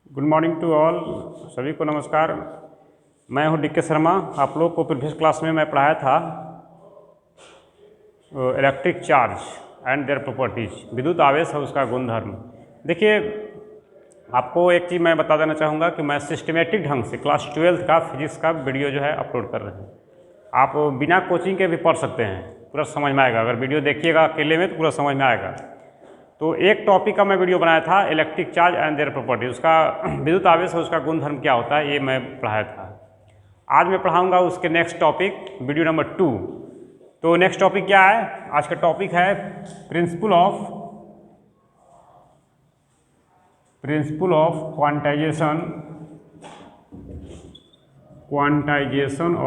Good morning to all. सभी को नमस्कार। मैं हूं डी के शर्मा। आप लोग को प्रीवियस क्लास में मैं पढ़ाया था electric charge and their properties, विद्युत आवेश और उसका गुणधर्म। देखिए, आपको एक चीज़ मैं बता देना चाहूँगा कि मैं सिस्टमेटिक ढंग से क्लास 12th का फिजिक्स का वीडियो जो है अपलोड कर रहे हैं। आप बिना कोचिंग के भी पढ़ सकते हैं, पूरा समझ में आएगा। अगर वीडियो देखिएगा अकेले में तो पूरा समझ में आएगा। तो एक टॉपिक का मैं वीडियो बनाया था electric charge and their property, उसका विद्युत आवेश और उसका गुणधर्म क्या होता है, ये मैं पढ़ाया था। आज मैं पढ़ाऊंगा उसके नेक्स्ट टॉपिक, वीडियो नंबर 2। तो नेक्स्ट टॉपिक क्या है? आज का टॉपिक है principal of quantization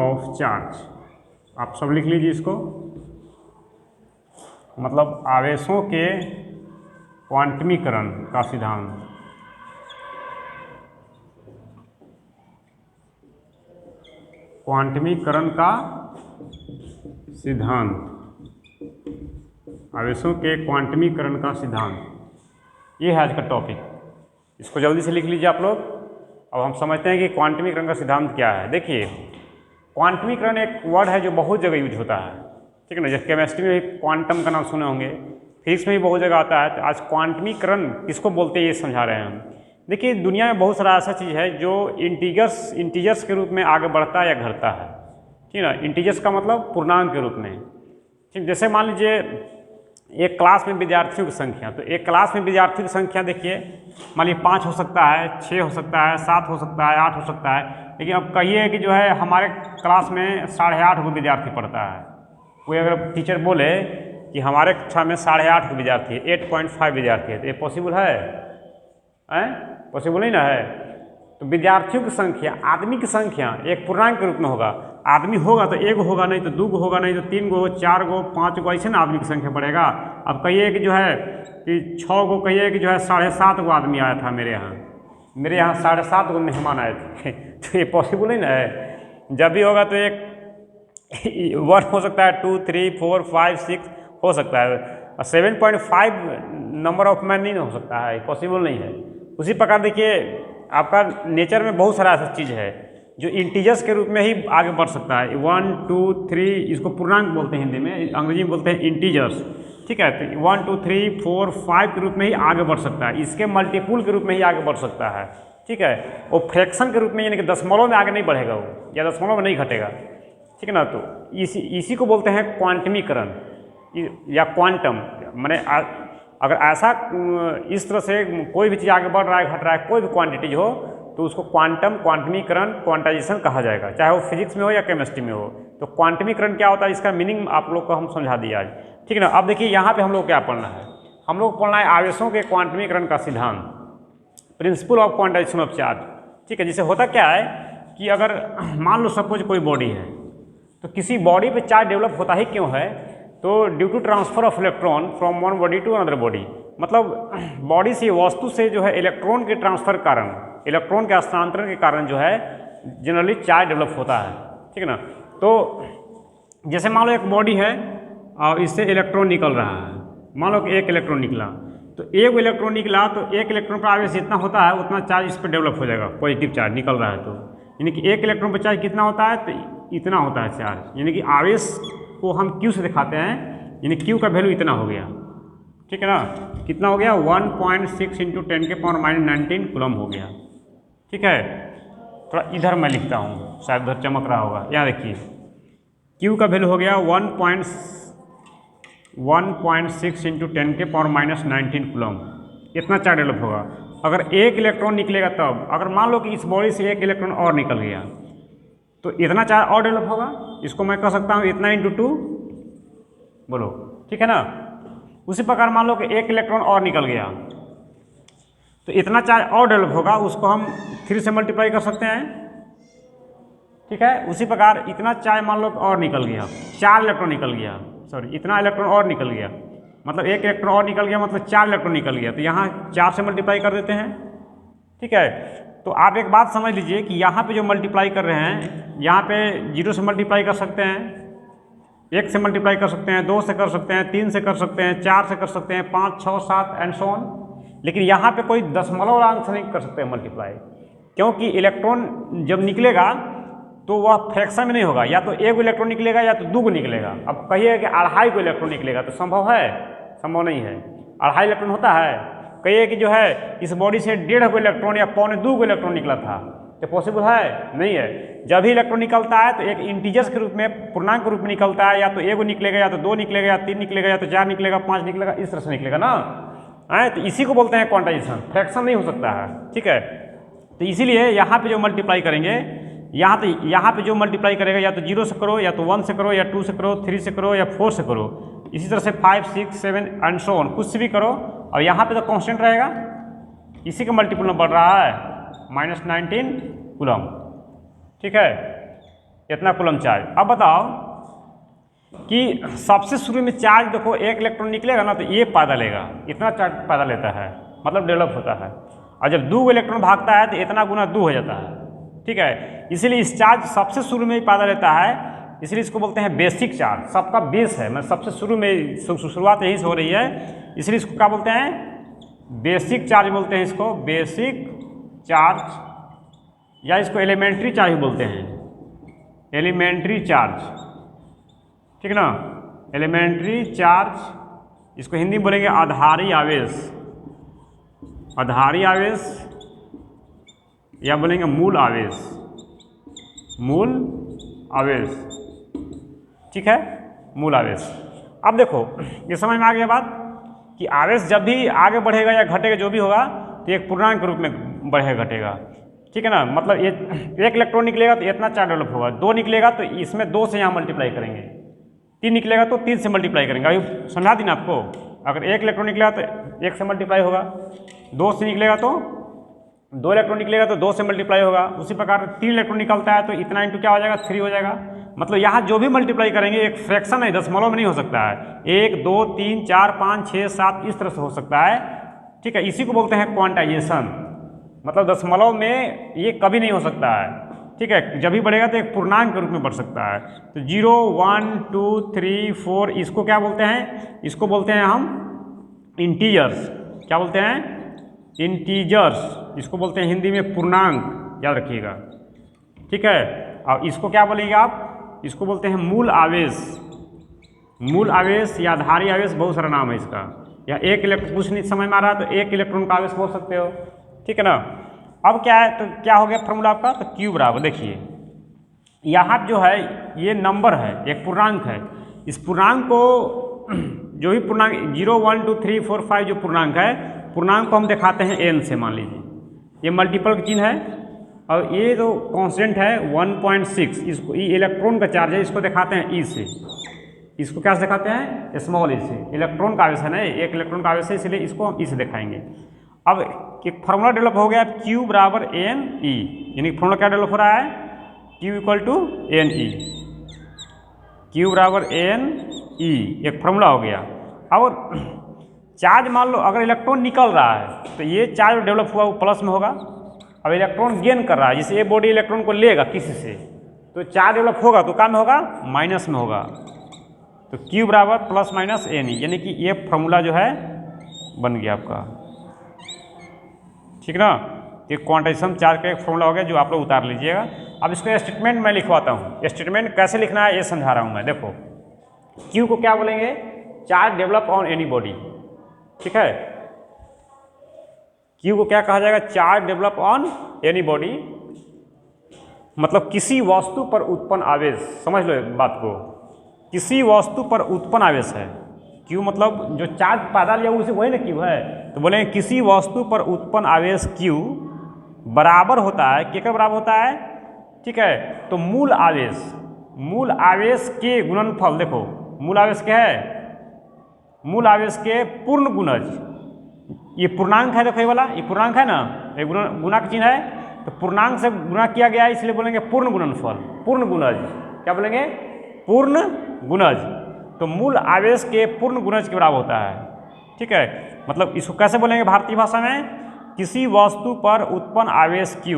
of charge. आप सब लिख लीजिए इसको, मतलब आवेशों के क्वांटमीकरण का सिद्धांत। क्वांटमीकरण का सिद्धांत, आवेशों के क्वांटमीकरण का सिद्धांत, ये है आज का टॉपिक। इसको जल्दी से लिख लीजिए आप लोग। अब हम समझते हैं कि क्वांटमीकरण का सिद्धांत क्या है। देखिए, क्वांटमीकरण एक वर्ड है जो बहुत जगह यूज होता है, ठीक है ना। जैसे केमिस्ट्री में भी क्वांटम का नाम सुने होंगे, फिजिक्स में भी बहुत जगह आता है। तो आज क्वांटमीकरण किसको बोलते हैं ये समझा रहे हैं हम। देखिए, दुनिया में बहुत सारा ऐसा चीज़ है जो इंटीजर्स के रूप में आगे बढ़ता है या घटता है, ठीक है ना। इंटीजर्स का मतलब पूर्णांक के रूप में, ठीक। जैसे मान लीजिए एक क्लास में विद्यार्थियों की संख्या, तो एक क्लास में विद्यार्थियों की संख्या देखिए, मान लीजिए 5 हो सकता है, 6 हो सकता है, 7 हो सकता है, 8 हो सकता है। लेकिन अब कहिए कि जो है हमारे क्लास में 8.5 गो विद्यार्थी पढ़ता है। कोई अगर टीचर बोले कि हमारे कक्षा में 8.5 गो विद्यार्थी है, 8.5 विद्यार्थी है, तो ये पॉसिबल है? पॉसिबल नहीं ना है। तो विद्यार्थियों की संख्या, आदमी की संख्या एक पूर्णांक के रूप में होगा। आदमी होगा तो 1 होगा, नहीं तो 2 होगा, नहीं तो 3 गो, 4 गो, 5 गो, ऐसे ना आदमी की संख्या बढ़ेगा। अब कहिए कि जो है कि 6 गो, कहिए कि जो है 7.5 गो आदमी आया था मेरे यहाँ 7.5 गो मेहमान आए थे तो ये पॉसिबल नहीं ना है। जब भी होगा तो एक 1 हो सकता है, 2, 3, 4, 5, 6 हो सकता है, 7.5 नंबर ऑफ मैन नहीं हो सकता है, पॉसिबल नहीं है। उसी प्रकार देखिए, आपका नेचर में बहुत सारा ऐसा चीज़ है जो इंटीजर्स के रूप में ही आगे बढ़ सकता है। 1, 2, 3, इसको पूर्णांक बोलते हैं हिंदी में, अंग्रेजी में बोलते हैं इंटीजर्स, ठीक है। तो 1, 2, 3, 4, 5 के रूप में ही आगे बढ़ सकता है, इसके मल्टीपुल के रूप में ही आगे बढ़ सकता है, ठीक है। वो फ्रैक्शन के रूप में, यानी कि दशमलव में आगे नहीं बढ़ेगा वो, या दशमलव में नहीं घटेगा, ठीक है ना। तो इसी को बोलते हैं क्वांटमीकरण या क्वांटम। मैंने अगर ऐसा इस तरह से कोई भी चीज़ आगे बढ़ रहा है, घट रहा है, कोई भी क्वांटिटी हो, तो उसको क्वांटमीकरण, क्वांटाइजेशन कहा जाएगा, चाहे वो फिजिक्स में हो या केमिस्ट्री में हो। तो क्वांटमीकरण क्या होता है, इसका मीनिंग आप लोग को हम समझा दिया आज, ठीक है ना। अब देखिए, यहाँ पे हम लोग क्या पढ़ना है, हम लोग पढ़ना है आवेशों के क्वांटमीकरण का सिद्धांत, principal of quantization of charge, ठीक है। जिसे होता क्या है कि अगर मान लो सपोज कोई बॉडी है, तो किसी बॉडी पे चार्ज डेवलप होता ही क्यों है? तो due to transfer of electron from one body to another body, मतलब बॉडी से, वस्तु से जो है इलेक्ट्रॉन के ट्रांसफर के कारण, इलेक्ट्रॉन के हस्तांतरण के कारण जो है जनरली चार्ज डेवलप होता है, ठीक है ना। तो जैसे मान लो एक बॉडी है और इससे इलेक्ट्रॉन निकल रहा है, मान लो कि 1 इलेक्ट्रॉन निकला, तो 1 इलेक्ट्रॉन निकला तो 1 इलेक्ट्रॉन पर आवेश जितना होता है उतना चार्ज इस पर डेवलप हो जाएगा, पॉजिटिव चार्ज निकल रहा है। तो यानी कि 1 इलेक्ट्रॉन पर चार्ज कितना होता है? तो इतना होता है चार्ज, यानी कि आवेश को हम Q से दिखाते हैं, यानी Q का वैल्यू इतना हो गया, ठीक है ना। कितना हो गया? 1.6 × 10⁻19 कूलम हो गया, ठीक है। थोड़ा इधर मैं लिखता हूँ, शायद उधर चमक रहा होगा। यहाँ देखिए, Q का वैल्यू हो गया 1.6 × 10⁻19 कूलम, इतना चार्ज डेवलप होगा। अगर 1 इलेक्ट्रॉन निकलेगा तब, अगर मान लो कि इस बॉडी से 1 इलेक्ट्रॉन और निकल गया, तो इतना चार्ज और डेवलप होगा। इसको मैं कह सकता हूँ इतना × 2, बोलो, ठीक है ना। उसी प्रकार मान लो कि 1 इलेक्ट्रॉन और निकल गया, तो इतना चार्ज और डेवलप होगा, उसको हम 3 से मल्टीप्लाई कर सकते हैं, ठीक है। उसी प्रकार इतना चार्ज मान लो और निकल गया, 4 इलेक्ट्रॉन निकल गया, सॉरी इतना इलेक्ट्रॉन और निकल गया, मतलब 1 इलेक्ट्रॉन और निकल गया, मतलब 4 इलेक्ट्रॉन निकल गया। तो यहाँ 4 से मल्टीप्लाई कर देते हैं, ठीक है। तो आप एक बात समझ लीजिए कि यहाँ पे जो मल्टीप्लाई कर रहे हैं, यहाँ पे 0 से मल्टीप्लाई कर सकते हैं, 1 से मल्टीप्लाई कर सकते हैं, 2 से कर सकते हैं, 3 से कर सकते हैं, 4 से कर सकते हैं, 5, 6, 7 एंड सो ऑन, लेकिन यहाँ पे कोई दशमलव से नहीं कर सकते मल्टीप्लाई, क्योंकि इलेक्ट्रॉन जब निकलेगा तो वह फ्रैक्शन में नहीं होगा, या तो एक इलेक्ट्रॉन निकलेगा या तो दो निकलेगा। अब कहिए कि 2.5 इलेक्ट्रॉन निकलेगा तो संभव है? संभव नहीं है। 2.5 इलेक्ट्रॉन होता है? कहिए कि जो है इस बॉडी से 1.5 इलेक्ट्रॉन या 1.25 इलेक्ट्रॉन निकला था, तो पॉसिबल है? नहीं है। जब भी इलेक्ट्रॉन निकलता है तो एक इंटीजर्स के रूप में, पूर्णांक के रूप में निकलता है, या तो 1 निकलेगा या तो 2 निकलेगा या 3 निकलेगा या तो 4 निकलेगा 5 निकलेगा, इस तरह से निकलेगा ना। तो इसी को बोलते हैं क्वांटाइजेशन, फ्रैक्शन नहीं हो सकता है। ठीक है, तो इसीलिए यहाँ पे जो मल्टीप्लाई करेंगे, यहाँ पे जो मल्टीप्लाई करेगा या तो 0 से करो, या तो 1 से करो, या 2 से करो, 3 से करो, या 4 से करो, इसी तरह से 5, 6, 7 एंड सो ऑन, कुछ से भी करो। और यहाँ पे तो कांस्टेंट रहेगा, इसी का मल्टीपल नंबर बढ़ रहा है -19 कूलम। ठीक है, इतना कूलम चार्ज। अब बताओ कि सबसे शुरू में चार्ज देखो, 1 इलेक्ट्रॉन निकलेगा ना तो ये पैदा लेगा, इतना चार्ज पैदा लेता है, मतलब डेवलप होता है। और जब 2 इलेक्ट्रॉन भागता है तो इतना गुना 2 हो जाता है। ठीक है, इसीलिए इस चार्ज सबसे शुरू में ही पैदा लेता है, इसलिए इसको बोलते हैं बेसिक चार्ज। सबका बेस है, मतलब सबसे शुरू में शुरुआत यहीं से हो रही है, इसलिए इसको क्या बोलते हैं? बेसिक चार्ज बोलते हैं इसको, बेसिक चार्ज, या इसको एलिमेंट्री चार्ज बोलते हैं, एलिमेंट्री चार्ज। ठीक ना, एलिमेंट्री चार्ज। इसको हिंदी में बोलेंगे आधारी आवेश, आधारी आवेश, या बोलेंगे मूल आवेश, मूल आवेश। ठीक है, मूल आवेश। अब देखो ये समझ में आ गया बात कि आवेश जब भी आगे बढ़ेगा या घटेगा, जो भी होगा, तो एक पूर्णांक के रूप में बढ़ेगा घटेगा। ठीक है ना, मतलब ये 1 इलेक्ट्रॉन निकलेगा तो इतना चार्ज डेवलप होगा, 2 निकलेगा तो इसमें 2 से यहाँ मल्टीप्लाई करेंगे, 3 निकलेगा तो 3 से मल्टीप्लाई करेंगे। अभी समझा दी ना आपको, अगर 1 इलेक्ट्रॉन निकलेगा तो 1 से मल्टीप्लाई होगा, 2 से निकलेगा तो 2 इलेक्ट्रॉन निकलेगा तो 2 से मल्टीप्लाई होगा। उसी प्रकार 3 इलेक्ट्रॉन निकलता है तो इतना इंटू क्या हो जाएगा? 3 हो जाएगा। मतलब यहाँ जो भी मल्टीप्लाई करेंगे एक फ्रैक्शन है, दशमलव में नहीं हो सकता है। 1, 2, 3, 4, 5, 6, 7 इस तरह से हो सकता है। ठीक है, इसी को बोलते हैं क्वांटाइजेशन, मतलब दशमलव में ये कभी नहीं हो सकता है। ठीक है, जब भी बढ़ेगा तो एक पूर्णांक के रूप में बढ़ सकता है। तो 0, 1, 2, 3, 4 इसको क्या बोलते हैं? इसको बोलते हैं हम इंटीजर्स। क्या बोलते हैं? इंटीजर्स। इसको बोलते हैं हिंदी में पूर्णांक, याद रखिएगा। ठीक है, और इसको क्या बोलेंगे आप? इसको बोलते हैं मूल आवेश। मूल आवेश या आधारी आवेश, बहुत सारा नाम है इसका। या 1 इलेक्ट्रॉन, कुछ नहीं समझ में आ रहा तो 1 इलेक्ट्रॉन का आवेश बोल सकते हो। ठीक है ना। अब क्या है, तो क्या हो गया फॉर्मूला आपका? तो Q बराबर, देखिए यहाँ जो है ये नंबर है, एक पूर्णांक है। इस पूर्णांक को जो भी पूर्णांक 0, 1, 2, 3, 4, 5 जो पूर्णांक है, पूर्णांक को हम दिखाते हैं n से। मान लीजिए ये मल्टीपल का चिन्ह है, और ये जो कांस्टेंट है 1.6, इसको ये इलेक्ट्रॉन का चार्ज है, इसको दिखाते हैं ई से। इसको क्या से दिखाते हैं? स्मॉल ई से। इलेक्ट्रॉन का आवेश है ना, 1 इलेक्ट्रॉन का आवेश है, इसलिए इसको हम ई से दिखाएंगे। अब एक फार्मूला डेवलप हो गया Q बराबर एन ई, यानी फार्मूला क्या डेवलप हो रहा है? Q equal to N E, Q बराबर एन ई, एक फार्मूला हो गया। अब चार्ज मान लो अगर इलेक्ट्रॉन निकल रहा है तो ये चार्ज डेवलप हुआ वो प्लस में होगा। अब इलेक्ट्रॉन गेन कर रहा है, जैसे ये बॉडी इलेक्ट्रॉन को लेगा किसी से, तो चार्ज डेवलप होगा तो काम में होगा, माइनस में होगा। तो Q बराबर प्लस माइनस एन ई, यानी कि ये फार्मूला जो है बन गया आपका। ठीक ना, ये क्वांटाइजेशन चार्ज का एक फॉर्मूला हो गया, जो आप लोग उतार लीजिएगा। अब इसको स्टेटमेंट मैं लिखवाता हूँ। स्टेटमेंट कैसे लिखना है ये समझा रहा हूँ मैं। देखो Q को क्या बोलेंगे? Charge develop on any body. ठीक है, Q को क्या कहा जाएगा? Charge develop on any body, मतलब किसी वस्तु पर उत्पन्न आवेश। समझ लो बात को, किसी वस्तु पर उत्पन्न आवेश है। Q मतलब जो चार्ज पैदा लिया उसे वही ना Q है, तो बोलेंगे किसी वस्तु पर उत्पन्न आवेश Q बराबर होता है, किसके बराबर होता है? ठीक है, तो मूल आवेश के गुणनफल। देखो मूल आवेश क्या है? मूल आवेश के पूर्ण गुणज। ये पूर्णांक है, देखो ये वाला, ये पूर्णांक है ना, ये गुणा का चिन्ह है, तो पूर्णांक से गुणा किया गया है, इसलिए बोलेंगे पूर्ण गुणनफल, पूर्ण गुणज। क्या बोलेंगे? पूर्ण गुणज। तो मूल आवेश के पूर्ण गुणज के बराबर होता है। ठीक है, मतलब इसको कैसे बोलेंगे भारतीय भाषा में? किसी वस्तु पर उत्पन्न आवेश Q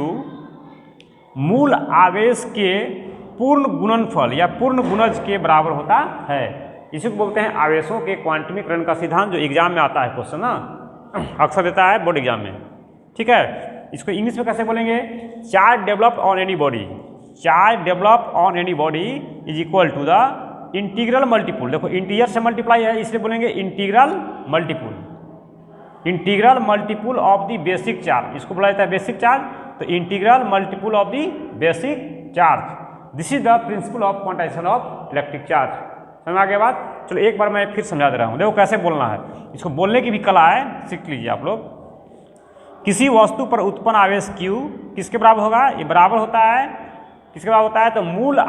मूल आवेश के पूर्ण गुणनफल या पूर्ण गुणज के बराबर होता है। इसी को बोलते हैं आवेशों के क्वांटमीकरण का सिद्धांत, जो एग्जाम में आता है क्वेश्चन ना। अक्सर देता है बोर्ड एग्जाम में, ठीक है। इसको इंग्लिश में कैसे बोलेंगे? Charge develop on any body, charge develop on any body is equal to the integral multiple. देखो इंटीजर से मल्टीप्लाई है, इसलिए बोलेंगे integral multiple, integral multiple of the basic charge. इसको बोला जाता है बेसिक चार्ज, तो integral multiple of the basic charge. This is the principle of quantization of electric charge. समझ में आ गया बात? चलो एक बार मैं फिर समझा दे रहा हूँ। देखो कैसे बोलना है, इसको बोलने की भी कला है, सीख लीजिए आप लोग। किसी वस्तु पर उत्पन्न आवेश Q किसके बराबर होगा? ये बराबर होता है, किसके बराबर होता है? तो मूल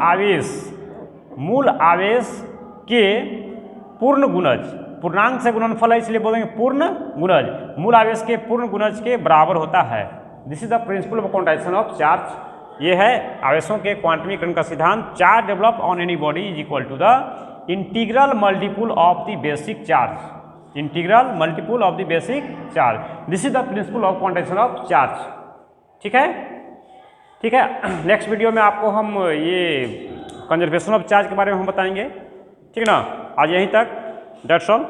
आवेश के पूर्ण गुणज, पूर्णांक से गुणनफल है इसलिए बोलेंगे पूर्ण गुणज, मूल आवेश के पूर्ण गुणज के बराबर होता है। This is the principle of quantization of charge. ये है आवेशों के क्वांटमीकरण का सिद्धांत। Charge develop on any body is equal to the integral multiple of the basic charge, integral multiple of the basic charge. This is the principle of quantization of charge. ठीक है, ठीक है। नेक्स्ट वीडियो में आपको हम ये conservation of charge के बारे में हम बताएंगे, ठीक है ना। आज यहीं तक, डेट्स ऑल।